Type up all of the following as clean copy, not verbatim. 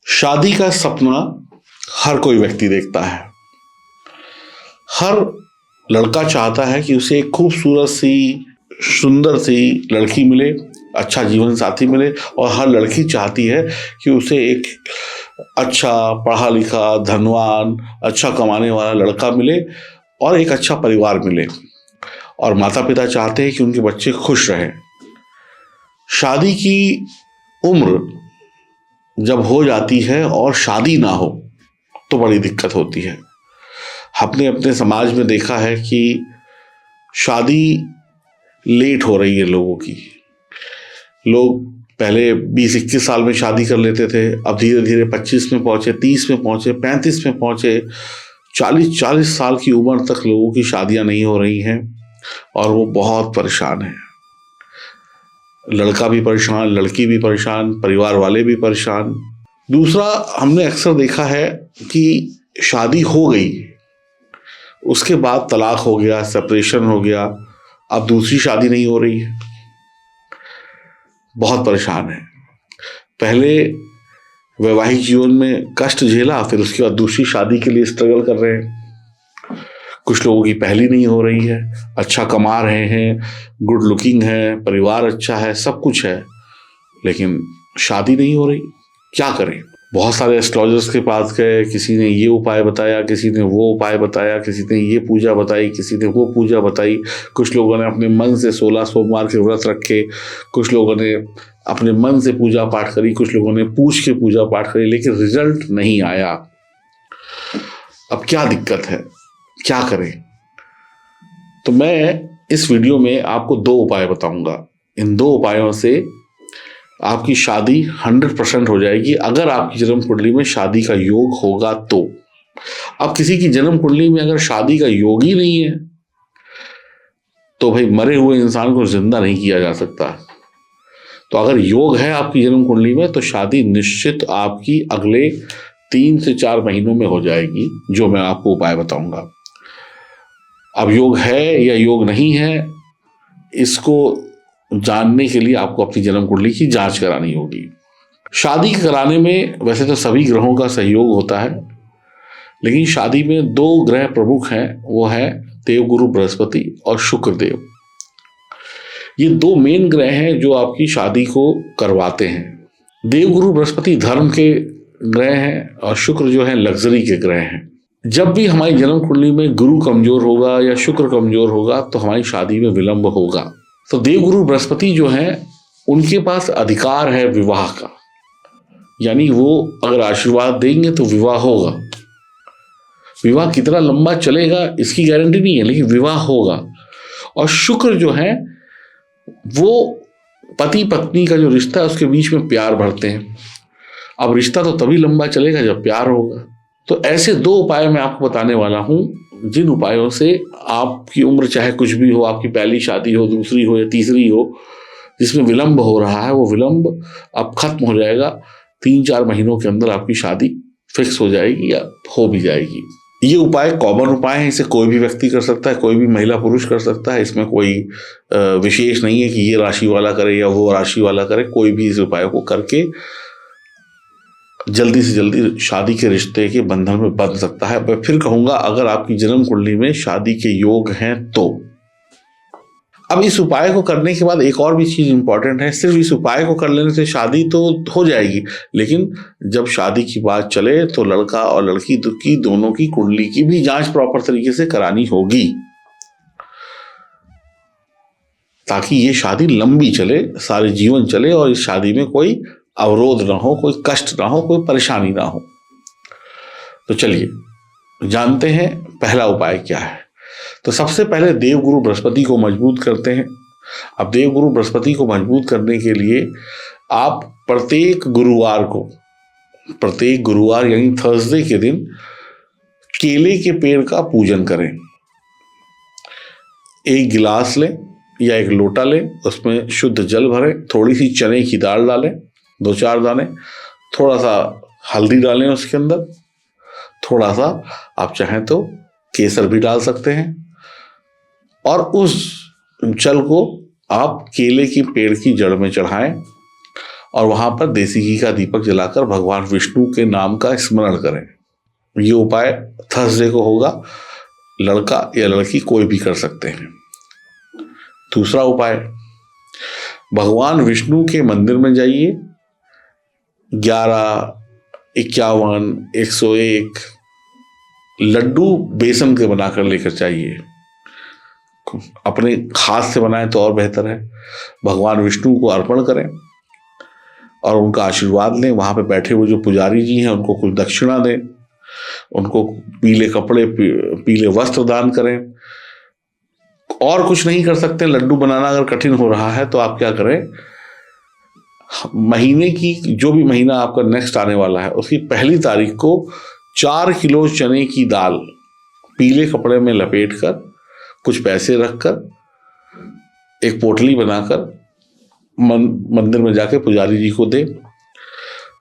शादी का सपना हर कोई व्यक्ति देखता है। हर लड़का चाहता है कि उसे एक खूबसूरत सी सुंदर सी लड़की मिले, अच्छा जीवन साथी मिले, और हर लड़की चाहती है कि उसे एक अच्छा पढ़ा लिखा धनवान अच्छा कमाने वाला लड़का मिले और एक अच्छा परिवार मिले। और माता पिता चाहते हैं कि उनके बच्चे खुश रहें। शादी की उम्र जब हो जाती है और शादी ना हो तो बड़ी दिक्कत होती है। हमने अपने समाज में देखा है कि शादी लेट हो रही है लोगों की। लोग पहले 20-21 साल में शादी कर लेते थे, अब धीरे धीरे 25 में पहुंचे, 30 में पहुंचे, 35 में पहुंचे, 40 साल की उम्र तक लोगों की शादियां नहीं हो रही हैं और वो बहुत परेशान हैं। लड़का भी परेशान, लड़की भी परेशान, परिवार वाले भी परेशान। दूसरा, हमने अक्सर देखा है कि शादी हो गई, उसके बाद तलाक हो गया, सेपरेशन हो गया, अब दूसरी शादी नहीं हो रही है, बहुत परेशान है। पहले वैवाहिक जीवन में कष्ट झेला, फिर उसके बाद दूसरी शादी के लिए स्ट्रगल कर रहे हैं। कुछ लोगों की पहली नहीं हो रही है, अच्छा कमा रहे हैं, गुड लुकिंग है, परिवार अच्छा है, सब कुछ है, लेकिन शादी नहीं हो रही। क्या करें? बहुत सारे एस्ट्रोलॉजर्स के पास गए, किसी ने ये उपाय बताया, किसी ने वो उपाय बताया, किसी ने ये पूजा बताई, किसी ने वो पूजा बताई। कुछ लोगों ने अपने मन से 16 सोमवार के व्रत रखे, कुछ लोगों ने अपने मन से पूजा पाठ करी, कुछ लोगों ने पूछ के पूजा पाठ करी, लेकिन रिजल्ट नहीं आया। अब क्या दिक्कत है, क्या करें? तो मैं इस वीडियो में आपको 2 उपाय बताऊंगा। इन 2 उपायों से आपकी शादी 100% हो जाएगी, अगर आपकी जन्म कुंडली में शादी का योग होगा तो। अब किसी की जन्म कुंडली में अगर शादी का योग ही नहीं है तो भाई मरे हुए इंसान को जिंदा नहीं किया जा सकता। तो अगर योग है आपकी जन्म कुंडली में तो शादी निश्चित आपकी अगले 3 से 4 महीनों में हो जाएगी, जो मैं आपको उपाय बताऊंगा। अब योग है या योग नहीं है, इसको जानने के लिए आपको अपनी जन्म कुंडली की जांच करानी होगी। शादी कराने में वैसे तो सभी ग्रहों का सहयोग होता है, लेकिन शादी में 2 ग्रह प्रमुख हैं, वो है देवगुरु बृहस्पति और शुक्रदेव। ये 2 मेन ग्रह हैं जो आपकी शादी को करवाते हैं। देवगुरु बृहस्पति धर्म के ग्रह हैं और शुक्र जो है लग्जरी के ग्रह हैं। जब भी हमारी जन्म कुंडली में गुरु कमजोर होगा या शुक्र कमजोर होगा तो हमारी शादी में विलंब होगा। तो देवगुरु बृहस्पति जो है उनके पास अधिकार है विवाह का, यानी वो अगर आशीर्वाद देंगे तो विवाह होगा। विवाह कितना लंबा चलेगा इसकी गारंटी नहीं है, लेकिन विवाह होगा। और शुक्र जो है वो पति पत्नी का जो रिश्ता है उसके बीच में प्यार भरते हैं। अब रिश्ता तो तभी लंबा चलेगा जब प्यार होगा। तो ऐसे 2 उपाय मैं आपको बताने वाला हूं, जिन उपायों से आपकी उम्र चाहे कुछ भी हो, आपकी पहली शादी हो, दूसरी हो या तीसरी हो, जिसमें विलंब हो रहा है, वो विलंब अब खत्म हो जाएगा। 3-4 महीनों के अंदर आपकी शादी फिक्स हो जाएगी या हो भी जाएगी। ये उपाय कॉमन उपाय है, इसे कोई भी व्यक्ति कर सकता है, कोई भी महिला पुरुष कर सकता है। इसमें कोई विशेष नहीं है कि ये राशि वाला करे या वो राशि वाला करे। कोई भी इस उपाय को करके जल्दी से जल्दी शादी के रिश्ते के बंधन में बंध सकता है। मैं फिर कहूंगा, अगर आपकी जन्म कुंडली में शादी के योग हैं तो। अब इस उपाय को करने के बाद एक और भी चीज इंपॉर्टेंट है। सिर्फ इस उपाय को कर लेने से शादी तो हो जाएगी, लेकिन जब शादी की बात चले तो लड़का और लड़की की दोनों की कुंडली की भी जांच प्रॉपर तरीके से करानी होगी, ताकि ये शादी लंबी चले, सारे जीवन चले और इस शादी में कोई अवरोध ना हो, कोई कष्ट ना हो, कोई परेशानी ना हो। तो चलिए जानते हैं पहला उपाय क्या है। तो सबसे पहले देवगुरु बृहस्पति को मजबूत करते हैं। अब देवगुरु बृहस्पति को मजबूत करने के लिए आप प्रत्येक गुरुवार यानी थर्सडे के दिन केले के पेड़ का पूजन करें। एक गिलास लें या एक लोटा लें, उसमें शुद्ध जल भरें, थोड़ी सी चने की दाल डालें, 2-4 दाने, थोड़ा सा हल्दी डालें उसके अंदर, थोड़ा सा आप चाहें तो केसर भी डाल सकते हैं, और उस जल को आप केले की पेड़ की जड़ में चढ़ाएं और वहां पर देसी घी का दीपक जलाकर भगवान विष्णु के नाम का स्मरण करें। ये उपाय थर्सडे को होगा। लड़का या लड़की कोई भी कर सकते हैं। दूसरा उपाय, भगवान विष्णु के मंदिर में जाइए। 11, 51, 101 लड्डू बेसन के बनाकर लेकर चाहिए। अपने हाथ से बनाएं तो और बेहतर है। भगवान विष्णु को अर्पण करें और उनका आशीर्वाद लें। वहां पे बैठे हुए जो पुजारी जी हैं उनको कुछ दक्षिणा दें, उनको पीले कपड़े, पीले वस्त्र दान करें। और कुछ नहीं कर सकते, लड्डू बनाना अगर कठिन हो रहा है तो आप क्या करें, महीने की जो भी महीना आपका नेक्स्ट आने वाला है उसकी पहली तारीख को 4 किलो चने की दाल पीले कपड़े में लपेटकर, कुछ पैसे रखकर, एक पोटली बनाकर मंदिर में जाके पुजारी जी को दे।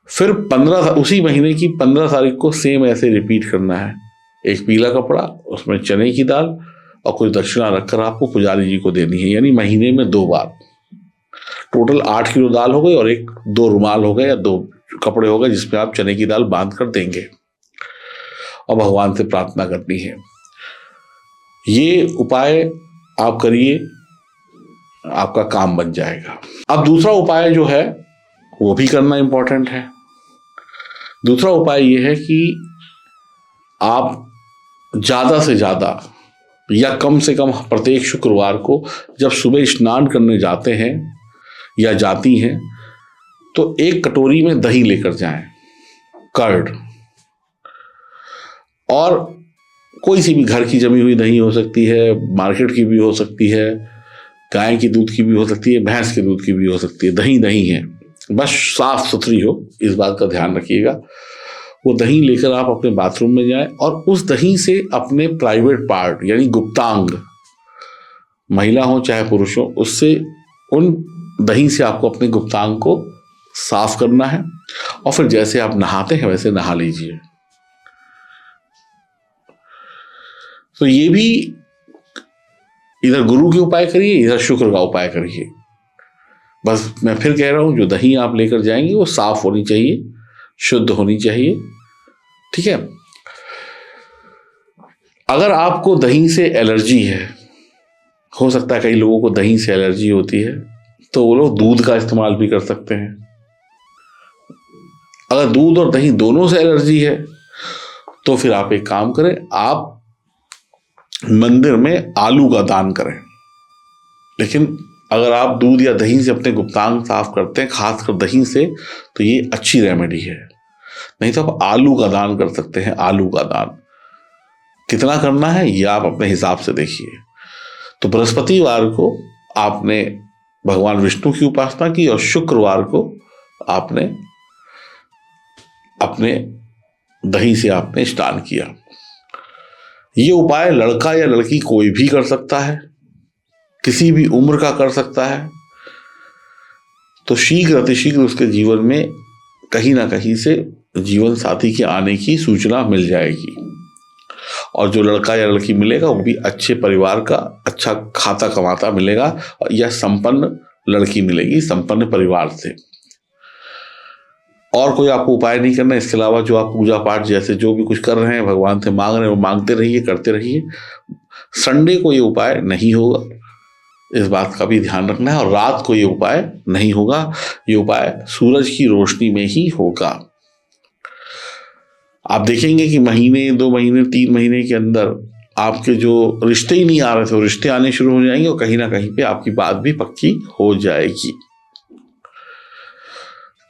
फिर उसी महीने की 15 तारीख को सेम ऐसे रिपीट करना है। एक पीला कपड़ा, उसमें चने की दाल और कुछ दक्षिणा रखकर आपको पुजारी जी को देनी है। यानी महीने में 2 बार। टोटल 8 किलो दाल हो गई और 2 रुमाल हो गए या 2 कपड़े हो गए जिसमें आप चने की दाल बांध कर देंगे और भगवान से प्रार्थना करनी है। ये उपाय आप करिए, आपका काम बन जाएगा। अब दूसरा उपाय जो है वो भी करना इंपॉर्टेंट है। दूसरा उपाय ये है कि आप ज्यादा से ज्यादा या कम से कम प्रत्येक शुक्रवार को जब सुबह स्नान करने जाते हैं या जाती हैं तो 1 कटोरी में दही लेकर जाएं, कर्ड। और कोई सी भी घर की जमी हुई दही हो सकती है, मार्केट की भी हो सकती है, गाय की दूध की भी हो सकती है, भैंस के दूध की भी हो सकती है। दही दही है, बस साफ सुथरी हो, इस बात का ध्यान रखिएगा। वो दही लेकर आप अपने बाथरूम में जाएं और उस दही से अपने प्राइवेट पार्ट यानी गुप्तांग, महिला हो चाहे पुरुष हो, उससे उन दही से आपको अपने गुप्तांग को साफ करना है और फिर जैसे आप नहाते हैं वैसे नहा लीजिए। तो ये भी इधर गुरु के उपाय करिए, इधर शुक्र का उपाय करिए। बस मैं फिर कह रहा हूं, जो दही आप लेकर जाएंगे वो साफ होनी चाहिए, शुद्ध होनी चाहिए, ठीक है। अगर आपको दही से एलर्जी है, हो सकता है कई लोगों को दही से एलर्जी होती है, तो वो लोग दूध का इस्तेमाल भी कर सकते हैं। अगर दूध और दही दोनों से एलर्जी है तो फिर आप एक काम करें, आप मंदिर में आलू का दान करें। लेकिन अगर आप दूध या दही से अपने गुप्तांग साफ करते हैं, खासकर दही से, तो ये अच्छी रेमेडी है। नहीं तो आप आलू का दान कर सकते हैं। आलू का दान कितना करना है ये आप अपने हिसाब से देखिए। तो बृहस्पतिवार को आपने भगवान विष्णु की उपासना की और शुक्रवार को आपने अपने दही से आपने स्नान किया। ये उपाय लड़का या लड़की कोई भी कर सकता है, किसी भी उम्र का कर सकता है। तो शीघ्र अतिशीघ्र उसके जीवन में कहीं ना कहीं से जीवन साथी के आने की सूचना मिल जाएगी और जो लड़का या लड़की मिलेगा वो भी अच्छे परिवार का, अच्छा खाता कमाता मिलेगा या संपन्न लड़की मिलेगी, संपन्न परिवार से। और कोई आपको उपाय नहीं करना। इसके अलावा जो आप पूजा पाठ जैसे जो भी कुछ कर रहे हैं, भगवान से मांग रहे हैं, वो मांगते रहिए, करते रहिए। संडे को ये उपाय नहीं होगा, इस बात का भी ध्यान रखना है। और रात को ये उपाय नहीं होगा, ये उपाय सूरज की रोशनी में ही होगा। आप देखेंगे कि महीने, 2 महीने, 3 महीने के अंदर आपके जो रिश्ते ही नहीं आ रहे थे वो रिश्ते आने शुरू हो जाएंगे और कहीं ना कहीं पे आपकी बात भी पक्की हो जाएगी।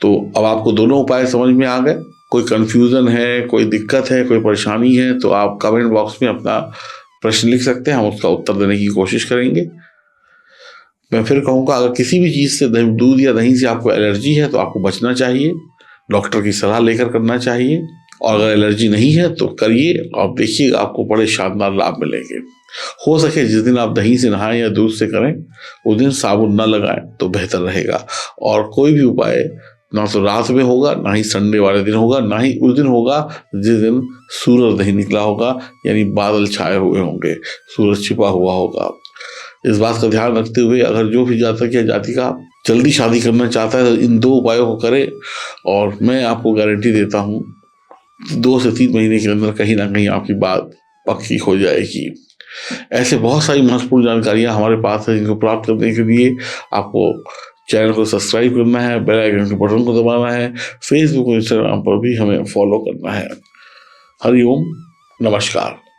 तो अब आपको दोनों उपाय समझ में आ गए। कोई कंफ्यूजन है, कोई दिक्कत है, कोई परेशानी है तो आप कमेंट बॉक्स में अपना प्रश्न लिख सकते हैं, हम उसका उत्तर देने की कोशिश करेंगे। मैं फिर कहूँगा, अगर किसी भी चीज़ से, दूध या दही से आपको एलर्जी है तो आपको बचना चाहिए, डॉक्टर की सलाह लेकर करना चाहिए। और अगर एलर्जी नहीं है तो करिए और देखिएगा आपको बड़े शानदार लाभ मिलेंगे। हो सके जिस दिन आप दही से नहाएं या दूध से करें उस दिन साबुन न लगाएं तो बेहतर रहेगा। और कोई भी उपाय ना तो रात में होगा, ना ही संडे वाले दिन होगा, ना ही उस दिन होगा जिस दिन सूरज नहीं निकला होगा, यानी बादल छाए हुए होंगे, सूरज छिपा हुआ होगा। इस बात का ध्यान रखते हुए अगर जो भी जातक या जातिका जल्दी शादी करना चाहता है तो इन 2 उपायों को करे, और मैं आपको गारंटी देता हूँ 2 से 3 महीने के अंदर कहीं ना कहीं आपकी बात पक्की हो जाएगी। ऐसे बहुत सारी महत्वपूर्ण जानकारियां हमारे पास है, जिनको प्राप्त करने के लिए आपको चैनल को सब्सक्राइब करना है, बेल आइकन के बटन को दबाना है, फेसबुक और इंस्टाग्राम पर भी हमें फॉलो करना है। हरिओम, नमस्कार।